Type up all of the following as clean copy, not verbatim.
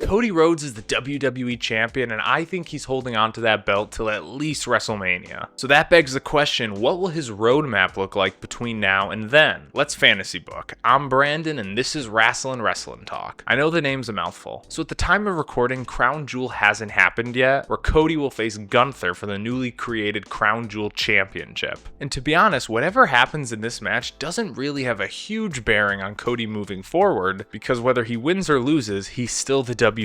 Cody Rhodes is the WWE Champion, and I think he's holding on to that belt till at least WrestleMania. So that begs the question, what will his roadmap look like between now and then? Let's fantasy book. I'm Brandon, and this is Wrestling Talk. I know the name's a mouthful. So at the time of recording, Crown Jewel hasn't happened yet, where Cody will face Gunther for the newly created Crown Jewel Championship. And to be honest, whatever happens in this match doesn't really have a huge bearing on Cody moving forward, because whether he wins or loses, he's still the WWE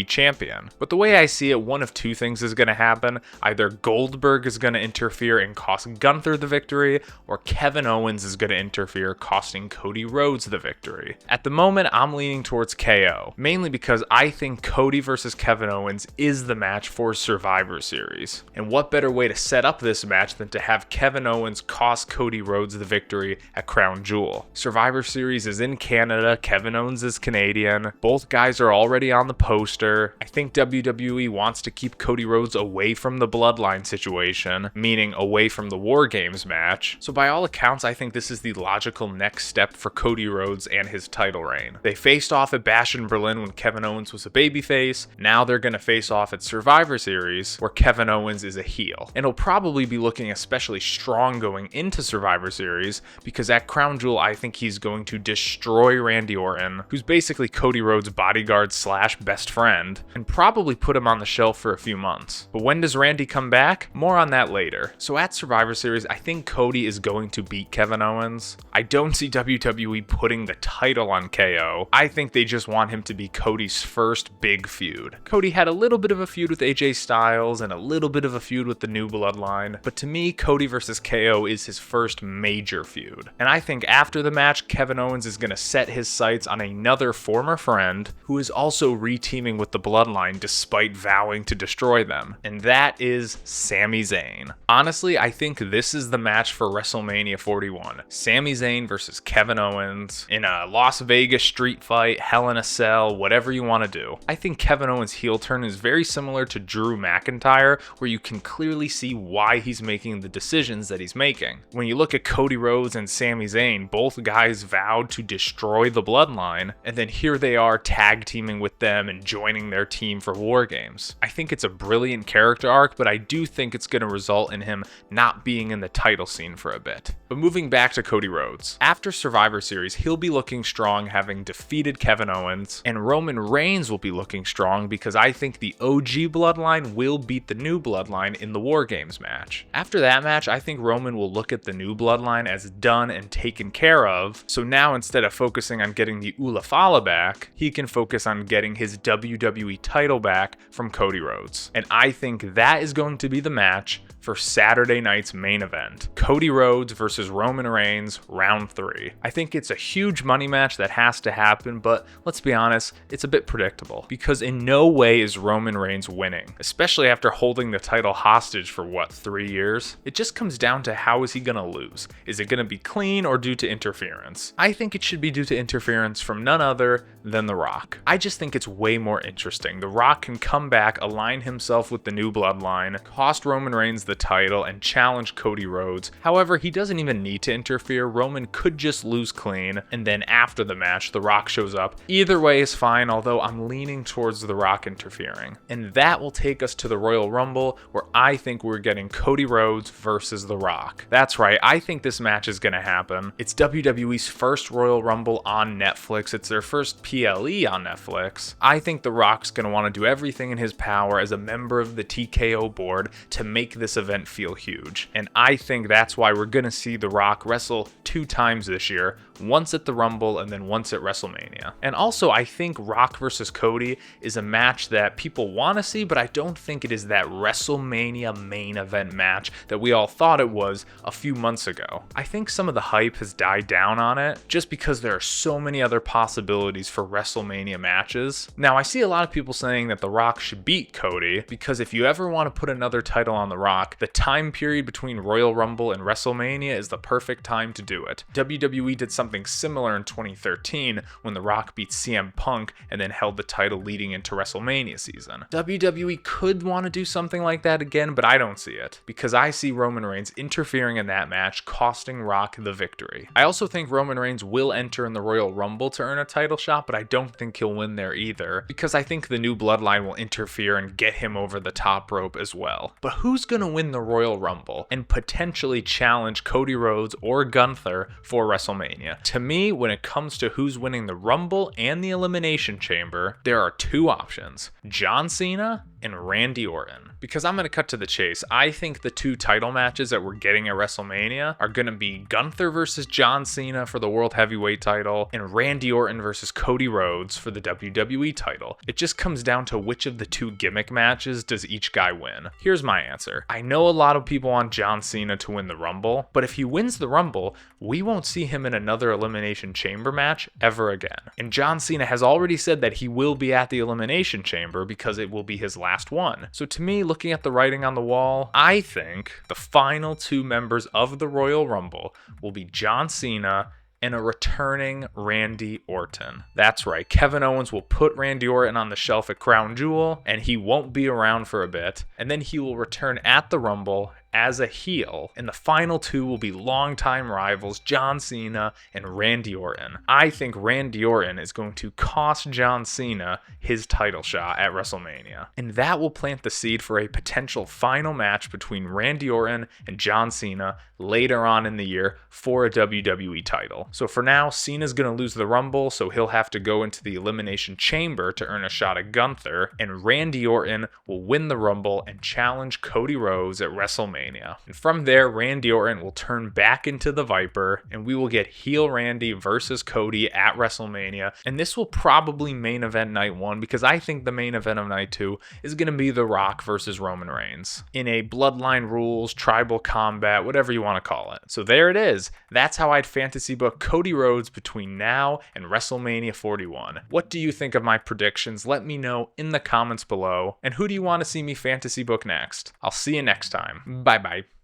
Champion. But the way I see it, one of two things is going to happen. Either Goldberg is going to interfere and cost Gunther the victory, or Kevin Owens is going to interfere, costing Cody Rhodes the victory. At the moment, I'm leaning towards KO, mainly because I think Cody versus Kevin Owens is the match for Survivor Series. And what better way to set up this match than to have Kevin Owens cost Cody Rhodes the victory at Crown Jewel. Survivor Series is in Canada, Kevin Owens is Canadian, both guys are already on the poster. I think WWE wants to keep Cody Rhodes away from the bloodline situation, meaning away from the War Games match. So by all accounts, I think this is the logical next step for Cody Rhodes and his title reign. They faced off at Bash in Berlin when Kevin Owens was a babyface. Now they're going to face off at Survivor Series where Kevin Owens is a heel. And he'll probably be looking especially strong going into Survivor Series because at Crown Jewel, I think he's going to destroy Randy Orton, who's basically Cody Rhodes' bodyguard slash best friend, and probably put him on the shelf for a few months. But when does Randy come back? More on that later. So at Survivor Series, I think Cody is going to beat Kevin Owens. I don't see WWE putting the title on KO. I think they just want him to be Cody's first big feud. Cody had a little bit of a feud with AJ Styles and a little bit of a feud with the New Bloodline, but to me, Cody versus KO is his first major feud. And I think after the match, Kevin Owens is going to set his sights on another former friend who is also re-teaming with the Bloodline despite vowing to destroy them, and that is Sami Zayn. Honestly, I think this is the match for WrestleMania 41. Sami Zayn versus Kevin Owens in a Las Vegas street fight, Hell in a Cell, whatever you want to do. I think Kevin Owens' heel turn is very similar to Drew McIntyre, where you can clearly see why he's making the decisions that he's making. When you look at Cody Rhodes and Sami Zayn, both guys vowed to destroy the Bloodline, and then here they are tag teaming with them and joining their team for War Games. I think it's a brilliant character arc, but I do think it's going to result in him not being in the title scene for a bit. But moving back to Cody Rhodes, after Survivor Series, he'll be looking strong having defeated Kevin Owens, and Roman Reigns will be looking strong because I think the OG Bloodline will beat the New Bloodline in the War Games match. After that match, I think Roman will look at the New Bloodline as done and taken care of, so now instead of focusing on getting the Ula Fala back, he can focus on getting his WWE title back from Cody Rhodes. And I think that is going to be the match for Saturday night's main event. Cody Rhodes versus Roman Reigns, round 3. I think it's a huge money match that has to happen, but let's be honest, it's a bit predictable because in no way is Roman Reigns winning, especially after holding the title hostage for 3 years? It just comes down to how is he gonna lose? Is it gonna be clean or due to interference? I think it should be due to interference from none other than The Rock. I just think it's way more interesting. The Rock can come back, align himself with the New Bloodline, cost Roman Reigns the title, and challenge Cody Rhodes. However, he doesn't even need to interfere. Roman could just lose clean, and then after the match, The Rock shows up. Either way is fine, although I'm leaning towards The Rock interfering. And that will take us to the Royal Rumble, where I think we're getting Cody Rhodes versus The Rock. That's right, I think this match is going to happen. It's WWE's first Royal Rumble on Netflix. It's their first PLE on Netflix. I think The Rock's going to want to do everything in his power as a member of the TKO board to make this event feel huge. And I think that's why we're going to see The Rock wrestle 2 times this year, once at the Rumble and then once at WrestleMania. And also, I think Rock versus Cody is a match that people want to see, but I don't think it is that WrestleMania main event match that we all thought it was a few months ago. I think some of the hype has died down on it just because there are so many other possibilities for WrestleMania matches. Now, I see a lot of people saying that The Rock should beat Cody because if you ever want to put another title on The Rock, the time period between Royal Rumble and WrestleMania is the perfect time to do it. WWE did something something similar in 2013 when The Rock beat CM Punk and then held the title leading into WrestleMania season. WWE could want to do something like that again, but I don't see it, because I see Roman Reigns interfering in that match, costing Rock the victory. I also think Roman Reigns will enter in the Royal Rumble to earn a title shot, but I don't think he'll win there either, because I think the new bloodline will interfere and get him over the top rope as well. But who's gonna win the Royal Rumble and potentially challenge Cody Rhodes or Gunther for WrestleMania? To me, when it comes to who's winning the Rumble and the Elimination Chamber, there are two options: John Cena and Randy Orton. Because I'm going to cut to the chase, I think the two title matches that we're getting at WrestleMania are going to be Gunther versus John Cena for the World Heavyweight title and Randy Orton versus Cody Rhodes for the WWE title. It just comes down to which of the two gimmick matches does each guy win. Here's my answer. I know a lot of people want John Cena to win the Rumble, but if he wins the Rumble, we won't see him in another Elimination Chamber match ever again. And John Cena has already said that he will be at the Elimination Chamber because it will be his last one. So to me, looking at the writing on the wall, I think the final two members of the Royal Rumble will be John Cena and a returning Randy Orton. That's right, Kevin Owens will put Randy Orton on the shelf at Crown Jewel, and he won't be around for a bit, and then he will return at the Rumble as a heel, and the final two will be longtime rivals John Cena and Randy Orton. I think Randy Orton is going to cost John Cena his title shot at WrestleMania, and that will plant the seed for a potential final match between Randy Orton and John Cena later on in the year for a WWE title. So for now, Cena's going to lose the Rumble, so he'll have to go into the Elimination Chamber to earn a shot at Gunther, and Randy Orton will win the Rumble and challenge Cody Rhodes at WrestleMania. And from there, Randy Orton will turn back into the Viper, and we will get heel Randy versus Cody at WrestleMania. And this will probably main event night 1, because I think the main event of night 2 is going to be The Rock versus Roman Reigns in a bloodline rules, tribal combat, whatever you want to call it. So there it is. That's how I'd fantasy book Cody Rhodes between now and WrestleMania 41. What do you think of my predictions? Let me know in the comments below. And who do you want to see me fantasy book next? I'll see you next time. Bye bye.